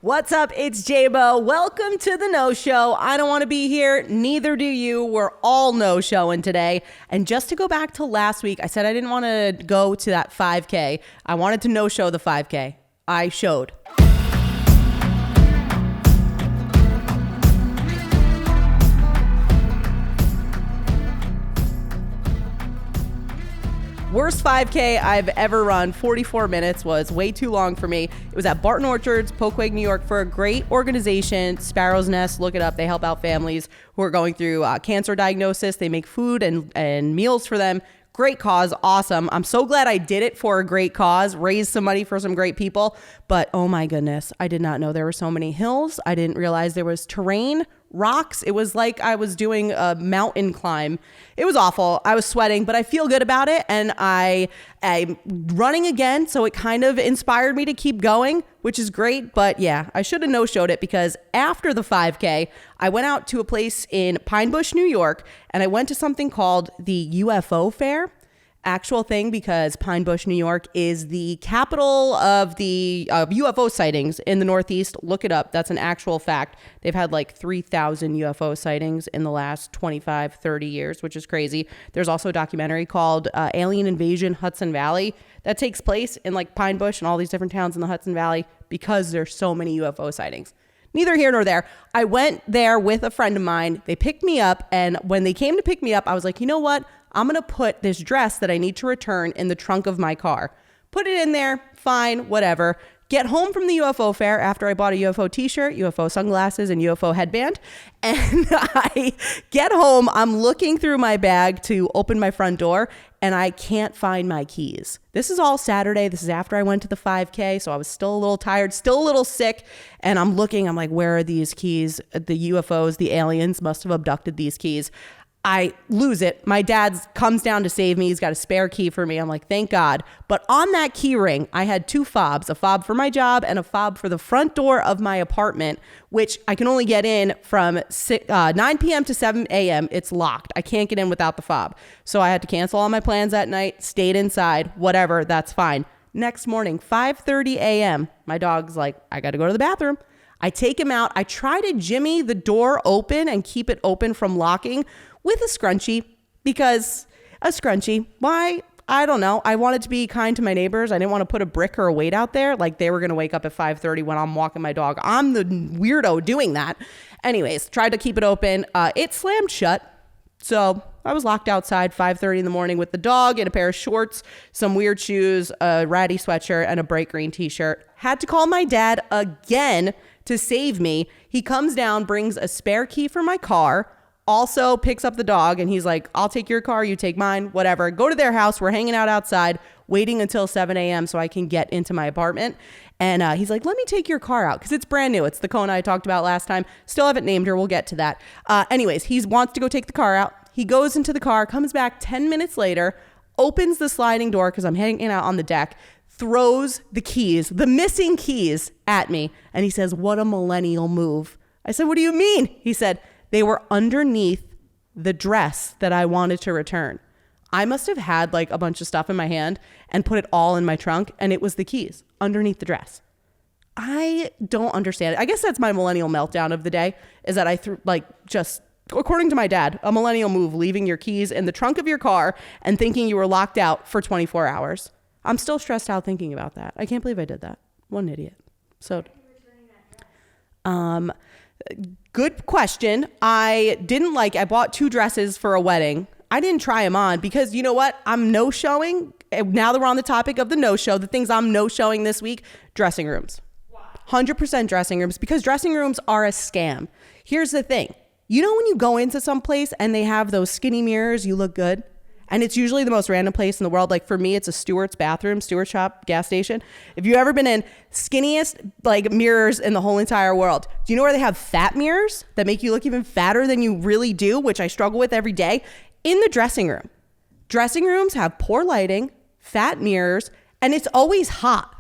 What's up? It's J-Bo. Welcome to the No Show. I don't want to be here. Neither do you. We're all no-showing today. And just to go back to last week, I said I didn't want to go to that 5K. I wanted to no-show the 5K. I showed. Worst 5K I've ever run, 44 minutes, was way too long for me. It was at Barton Orchards, Poquay, New York, for a great organization, Sparrow's Nest. Look it up. They help out families who are going through cancer diagnosis. They make food and meals for them. Great cause. Awesome. I'm so glad I did it for a great cause, raised some money for some great people. But oh my goodness, I did not know there were so many hills. I didn't realize there was terrain, rocks. It was like I was doing a mountain climb. It was awful. I was sweating, but I feel good about it. And I'm running again. So it kind of inspired me to keep going, which is great. But yeah, I should have no-showed it because after the 5K, I went out to a place in Pine Bush, New York, and I went to something called the UFO Fair. Actual thing, because Pine Bush, New York is the capital of the UFO sightings in the Northeast. Look it up. That's an actual fact. They've had like 3,000 UFO sightings in the last 25, 30 years, which is crazy. There's also a documentary called Alien Invasion Hudson Valley that takes place in like Pine Bush and all these different towns in the Hudson Valley because there's so many UFO sightings. Neither here nor there. I went there with a friend of mine. They picked me up, and when they came to pick me up, I was like, you know what? I'm going to put this dress that I need to return in the trunk of my car. Put it in there. Fine, whatever. Get home from the UFO fair after I bought a UFO t-shirt, UFO sunglasses, and UFO headband. And I get home. I'm looking through my bag to open my front door, and I can't find my keys. This is all Saturday. This is after I went to the 5K, so I was still a little tired, still a little sick. And I'm looking. I'm like, where are these keys? The UFOs, the aliens must have abducted these keys. I lose it. My dad comes down to save me. He's got a spare key for me. I'm like, thank God. But on that key ring, I had two fobs, a fob for my job and a fob for the front door of my apartment, which I can only get in from 9 p.m. to 7 a.m. It's locked. I can't get in without the fob. So I had to cancel all my plans that night, stayed inside, whatever, that's fine. Next morning, 5:30 a.m., my dog's like, I got to go to the bathroom. I take him out. I try to jimmy the door open and keep it open from locking with a scrunchie, because a scrunchie, why? I don't know. I wanted to be kind to my neighbors. I didn't want to put a brick or a weight out there. Like they were going to wake up at 5:30 when I'm walking my dog. I'm the weirdo doing that. Anyways, tried to keep it open. It slammed shut. So I was locked outside 5:30 in the morning with the dog in a pair of shorts, some weird shoes, a ratty sweatshirt, and a bright green t-shirt. Had to call my dad again to save me. He comes down, brings a spare key for my car, also picks up the dog, and he's like, I'll take your car, you take mine, whatever. Go to their house. We're hanging out outside, waiting until 7 a.m. so I can get into my apartment. And he's like, let me take your car out, because it's brand new. It's the Kona I talked about last time. Still haven't named her. We'll get to that. Anyways, he wants to go take the car out. He goes into the car, comes back 10 minutes later, opens the sliding door because I'm hanging out on the deck, throws the keys, the missing keys, at me. And he says, what a millennial move. I said, what do you mean? He said, they were underneath the dress that I wanted to return. I must have had like a bunch of stuff in my hand and put it all in my trunk, and it was the keys underneath the dress. I don't understand it. I guess that's my millennial meltdown of the day, is that I threw, like, just according to my dad, a millennial move, leaving your keys in the trunk of your car and thinking you were locked out for 24 hours. I'm still stressed out thinking about that. I can't believe I did that. What an idiot. So, good question. I bought two dresses for a wedding. I didn't try them on because you know what? I'm no-showing. Now that we're on the topic of the no-show, the things I'm no-showing this week, dressing rooms. 100% dressing rooms, because dressing rooms are a scam. Here's the thing. You know when you go into some place and they have those skinny mirrors, you look good? And it's usually the most random place in the world. Like for me, it's a Stewart's bathroom, Stewart shop, gas station. If you've ever been in skinniest like mirrors in the whole entire world, do you know where they have fat mirrors that make you look even fatter than you really do, which I struggle with every day? In the dressing room. Dressing rooms have poor lighting, fat mirrors, and it's always hot.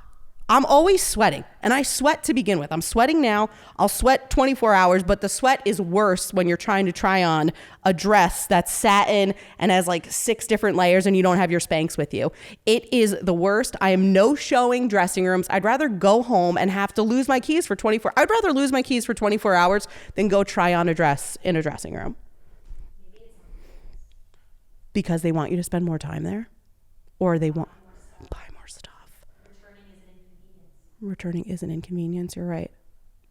I'm always sweating, and I sweat to begin with. I'm sweating now. I'll sweat 24 hours, but the sweat is worse when you're trying to try on a dress that's satin and has like 6 different layers and you don't have your Spanx with you. It is the worst. I am no showing dressing rooms. I'd rather go home and have to lose my keys for 24. I'd rather lose my keys for 24 hours than go try on a dress in a dressing room. Because they want you to spend more time there, or they want buy more stuff. Returning is an inconvenience. You're right.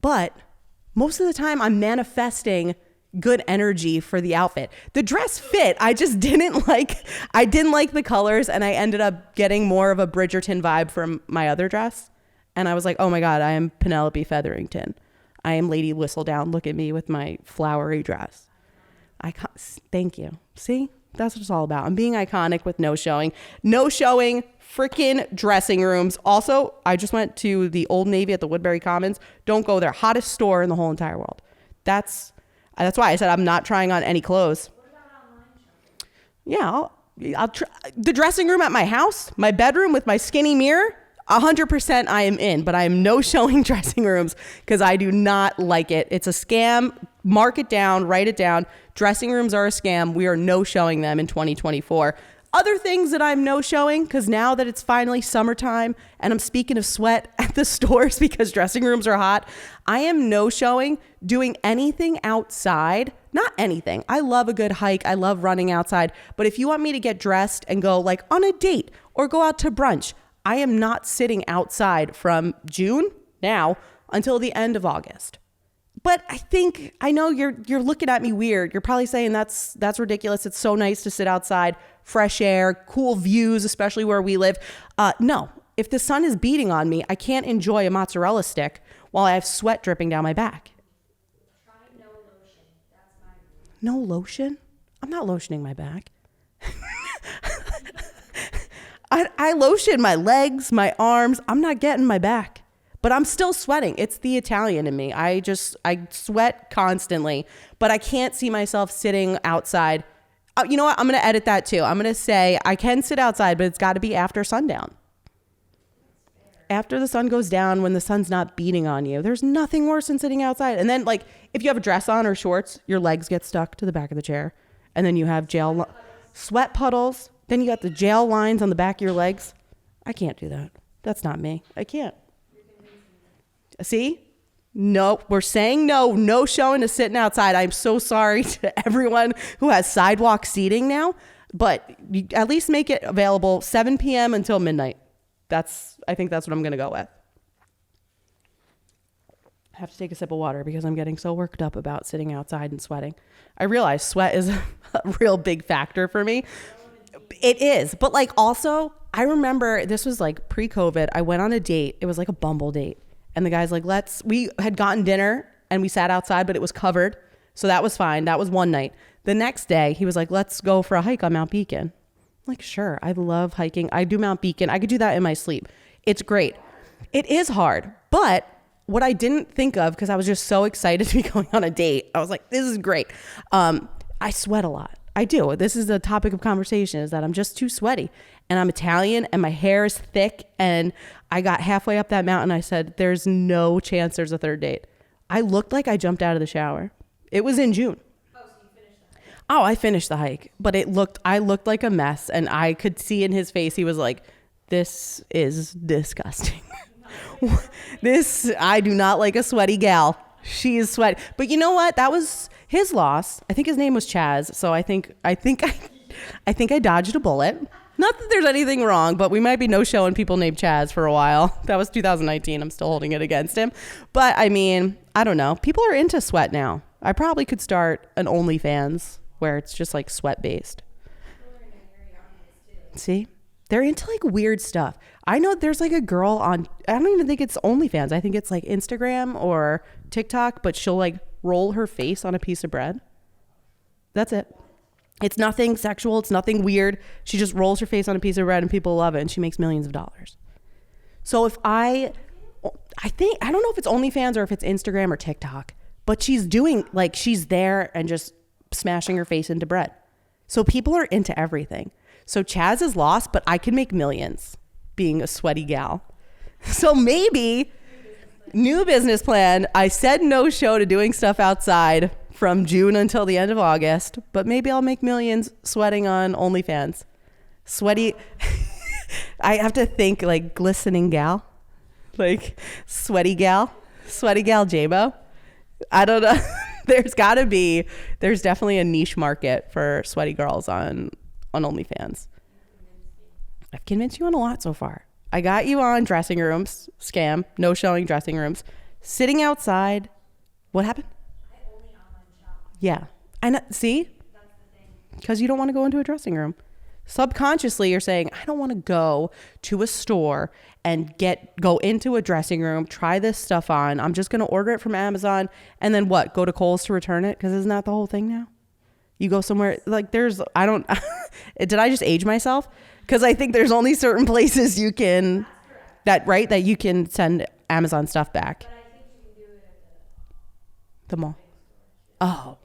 But most of the time I'm manifesting good energy for the outfit. The dress fit. I just didn't like the colors, and I ended up getting more of a Bridgerton vibe from my other dress. And I was like, oh my God, I am Penelope Featherington. I am Lady Whistledown. Look at me with my flowery dress. Thank you. See? That's what it's all about. I'm being iconic with no showing. No showing freaking dressing rooms. Also, I just went to the Old Navy at the Woodbury Commons. Don't go there. Hottest store in the whole entire world. That's why I said I'm not trying on any clothes. What about online shopping? Yeah, I'll try. The dressing room at my house, my bedroom with my skinny mirror, 100% I am in, but I am no showing dressing rooms because I do not like it. It's a scam. Mark it down, write it down. Dressing rooms are a scam. We are no showing them in 2024. Other things that I'm no showing, because now that it's finally summertime and I'm speaking of sweat at the stores because dressing rooms are hot, I am no showing doing anything outside. Not anything. I love a good hike. I love running outside. But if you want me to get dressed and go like on a date or go out to brunch, I am not sitting outside from June now until the end of August. But I know you're looking at me weird. You're probably saying that's ridiculous. It's so nice to sit outside, fresh air, cool views, especially where we live. No, if the sun is beating on me, I can't enjoy a mozzarella stick while I have sweat dripping down my back. Try no lotion. That's my rule. No lotion? I'm not lotioning my back. I lotion my legs, my arms. I'm not getting my back. But I'm still sweating. It's the Italian in me. I sweat constantly, but I can't see myself sitting outside. You know what? I'm going to edit that too. I'm going to say I can sit outside, but it's got to be after sundown. After the sun goes down, when the sun's not beating on you, there's nothing worse than sitting outside. And then like if you have a dress on or shorts, your legs get stuck to the back of the chair. And then you have sweat puddles. Then you got the gel lines on the back of your legs. I can't do that. That's not me. I can't. See? No, we're saying no showing to sitting outside. I'm so sorry to everyone who has sidewalk seating now, but you at least make it available 7 p.m. until midnight. I think that's what I'm going to go with. I have to take a sip of water because I'm getting so worked up about sitting outside and sweating. I realize sweat is a real big factor for me. It is. But like also, I remember this was like pre-COVID. I went on a date. It was like a Bumble date. And the guy's like, we had gotten dinner and we sat outside, but it was covered. So that was fine. That was one night. The next day he was like, let's go for a hike on Mount Beacon. I'm like, sure. I love hiking. I do Mount Beacon. I could do that in my sleep. It's great. It is hard. But what I didn't think of, because I was just so excited to be going on a date, I was like, this is great. I sweat a lot. I do. This is the topic of conversation, is that I'm just too sweaty, and I'm Italian and my hair is thick. And I got halfway up that mountain. I said, there's no chance there's a third date. I looked like I jumped out of the shower. It was in June. Oh, so you finished the hike? Oh, I finished the hike, but I looked like a mess, and I could see in his face, he was like, this is disgusting. I do not like a sweaty gal. She is sweaty. But you know what? That was his loss. I think his name was Chaz. So I think I dodged a bullet. Not that there's anything wrong, but we might be no showing people named Chaz for a while. That was 2019. I'm still holding it against him. But I mean, I don't know. People are into sweat now. I probably could start an OnlyFans where it's just like sweat based. See? They're into like weird stuff. I know there's like a girl on, I don't even think it's OnlyFans. I think it's like Instagram or TikTok, but she'll like roll her face on a piece of bread. That's it. It's nothing sexual. It's nothing weird. She just rolls her face on a piece of bread and people love it, and she makes millions of dollars. So if I don't know if it's OnlyFans or if it's Instagram or TikTok, but she's doing like, she's there and just smashing her face into bread. So people are into everything. So Chaz is lost, but I can make millions being a sweaty gal. So maybe new business plan. I said no show to doing stuff outside from June until the end of August, but maybe I'll make millions sweating on OnlyFans. Sweaty. I have to think like glistening gal, like sweaty gal J-Bo. I don't know. There's definitely a niche market for sweaty girls on OnlyFans. I've convinced you on a lot so far. I got you on dressing rooms, scam, no showing dressing rooms, sitting outside. What happened? I only online shop. Yeah. And see? That's the thing. Because you don't want to go into a dressing room. Subconsciously, you're saying, I don't want to go to a store and go into a dressing room, try this stuff on. I'm just going to order it from Amazon and then what? Go to Kohl's to return it? Because isn't that the whole thing now? You go somewhere like did I just age myself? Because I think there's only certain places you can, that you can send Amazon stuff back. But I think you can do it at The mall. Oh,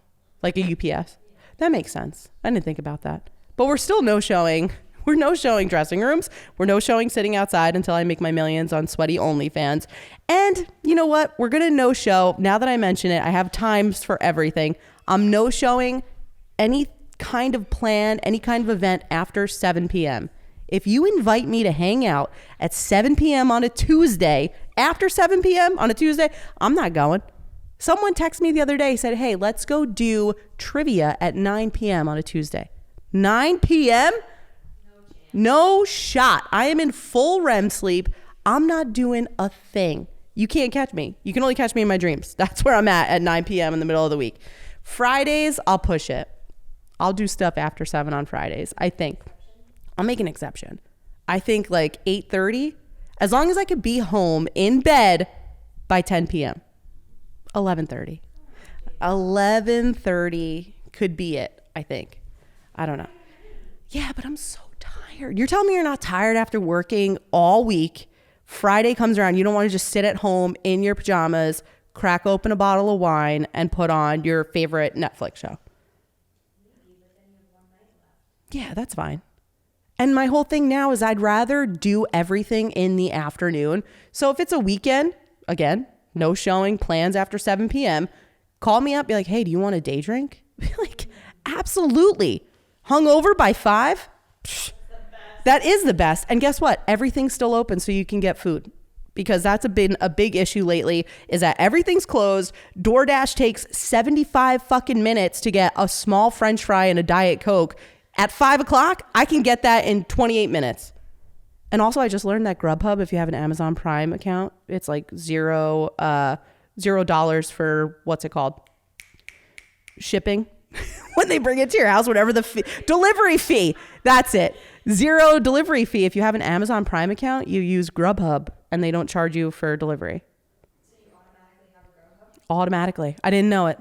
like a UPS. That makes sense. I didn't think about that. But we're still no showing. We're no showing dressing rooms. We're no showing sitting outside until I make my millions on sweaty OnlyFans. And you know what? We're going to no show. Now that I mention it, I have times for everything. I'm no showing any kind of plan, any kind of event after 7 p.m. If you invite me to hang out at 7 p.m. on a Tuesday, after 7 p.m. on a Tuesday, I'm not going. Someone texted me the other day, said, hey, let's go do trivia at 9 p.m. on a Tuesday. 9 p.m.? No shot. I am in full REM sleep. I'm not doing a thing. You can't catch me. You can only catch me in my dreams. That's where I'm at 9 p.m. in the middle of the week. Fridays, I'll push it. I'll do stuff after 7 on Fridays, I think. I'll make an exception. I think like 8:30, as long as I could be home in bed by 10 p.m. 11:30. 11:30 could be it, I think. I don't know. Yeah, but I'm so tired. You're telling me you're not tired after working all week. Friday comes around. You don't want to just sit at home in your pajamas, crack open a bottle of wine, and put on your favorite Netflix show. Yeah, that's fine. And my whole thing now is I'd rather do everything in the afternoon. So if it's a weekend, again, no showing, plans after 7 p.m., call me up, be like, hey, do you want a day drink? Be like, absolutely. Hungover by 5? Psh, that is the best. And guess what? Everything's still open so you can get food. Because that's been a big issue lately, is that everything's closed. DoorDash takes 75 fucking minutes to get a small French fry and a Diet Coke. At 5 o'clock, I can get that in 28 minutes. And also, I just learned that Grubhub, if you have an Amazon Prime account, it's like $0 for, what's it called? Shipping. When they bring it to your house, whatever the fee, delivery fee. That's it. $0 delivery fee. If you have an Amazon Prime account, you use Grubhub and they don't charge you for delivery. So you automatically have a Grubhub? Automatically. I didn't know it.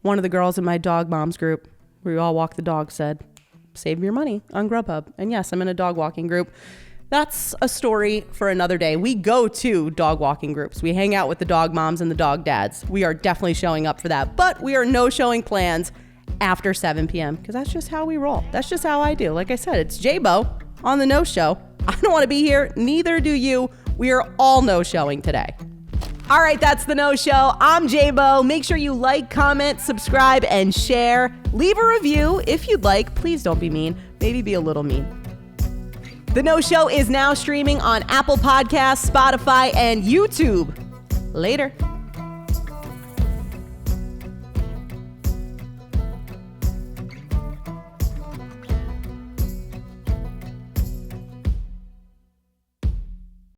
One of the girls in my dog moms group, where we all walk the dog, said, save your money on Grubhub. And yes, I'm in a dog walking group. That's a story for another day. We go to dog walking groups. We hang out with the dog moms and the dog dads. We are definitely showing up for that. But we are no showing plans after 7 p.m. because that's just how we roll. That's just how I do. Like I said, it's J-Bo on the no show. I don't want to be here. Neither do you. We are all no showing today. All right, that's the no show. I'm J-Bo. Make sure you like, comment, subscribe, and share. Leave a review if you'd like. Please don't be mean. Maybe be a little mean. The No Show is now streaming on Apple Podcasts, Spotify, and YouTube. Later.